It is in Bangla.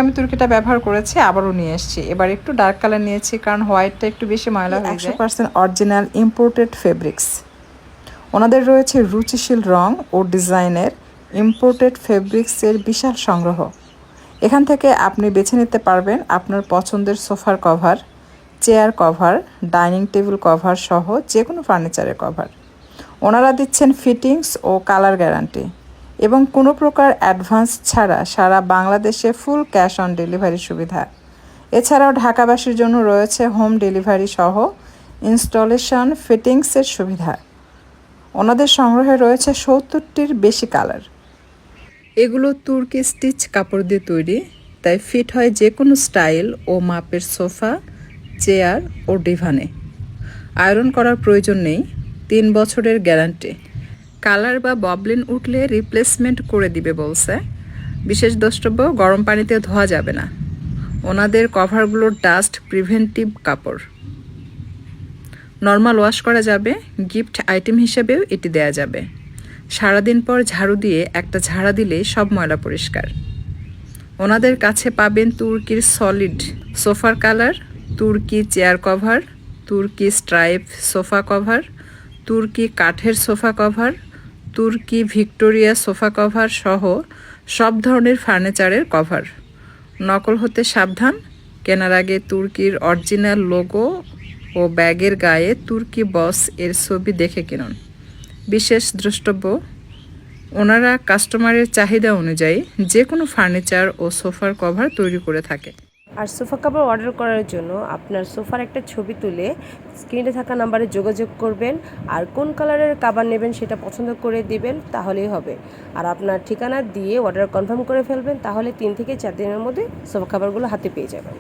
আমি তুর্কিটা ব্যবহার করেছি, আবারও নিয়ে এসেছি। এবার একটু ডার্ক কালার নিয়েছি, কারণ হোয়াইটটা একটু বেশি ময়লা হয়ে যায়। 100% অরিজিনাল ইম্পোর্টেড ফেব্রিক্স। ওনাদের রয়েছে রুচিশীল রং ও ডিজাইনের ইম্পোর্টেড ফেব্রিক্সের বিশাল সংগ্রহ। এখান থেকে আপনি বেছে নিতে পারবেন আপনার পছন্দের সোফার cover, chair cover, dining table cover সহ যে কোনো ফার্নিচারের কভার। ওনারা দিচ্ছেন ফিটিংস ও কালার গ্যারান্টি এবং কোনো প্রকার অ্যাডভান্স ছাড়া সারা বাংলাদেশে ফুল ক্যাশ অন ডেলিভারি সুবিধা। এছাড়াও ঢাকাবাসীর জন্য রয়েছে হোম ডেলিভারি সহ ইনস্টলেশন ফিটিংসের সুবিধা। ওনাদের সংগ্রহে রয়েছে 70টির বেশি কালার। এগুলো তুর্কি স্টিচ কাপড় দিয়ে তৈরি, তাই ফিট হয় যে কোনো স্টাইল ও মাপের সোফা, চেয়ার ও ডিভানে। আয়রন করার প্রয়োজন নেই, 3 বছরের গ্যারান্টি। কালার বা ববলিন উঠলে রিপ্লেসমেন্ট করে দিবে বলছে। বিশেষ দ্রষ্টব্য, গরম পানিতে ধোয়া যাবে না। ওনাদের কভারগুলো ডাস্ট প্রিভেন্টিভ কাপড়, নর্মাল ওয়াশ করা যাবে, গিফট আইটেম হিসেবেও এটি দেয়া যাবে। সারাদিন পর ঝাড়ু দিয়ে একটা ঝাড়া দিলেই সব ময়লা পরিষ্কার। ওনাদের কাছে পাবেন তুর্কির সলিড সোফার কালার, তুর্কি চেয়ার কভার, তুর্কি স্ট্রাইপ সোফা কভার, তুর্কি কাঠের সোফা কভার, তুর্কি ভিক্টোরিয়া সোফা কভার সহ সব ধরনের ফার্নিচারের কভার। নকল হতে সাবধান, কেনার আগে তুর্কির অরিজিনাল লোগো ও ব্যাগের গায়ে তুর্কি বস এর ছবি দেখে কিনুন। বিশেষ দ্রষ্টব্য, ওনারা কাস্টমারের চাহিদা অনুযায়ী যে কোনো ফার্নিচার ও সোফার কভার তৈরি করে থাকে। আর সোফা কাভার অর্ডার করার জন্য আপনার সোফার একটা ছবি তুলে স্ক্রিনে থাকা নাম্বারে যোগাযোগ করবেন, আর কোন কালারের কাভার নেবেন সেটা পছন্দ করে দিবেন, তাহলেই হবে। আর আপনার ঠিকানা দিয়ে অর্ডার কনফার্ম করে ফেলবেন, তাহলে 3 থেকে 4 দিনের মধ্যে সোফা কাভারগুলো হাতে পেয়ে যাবেন।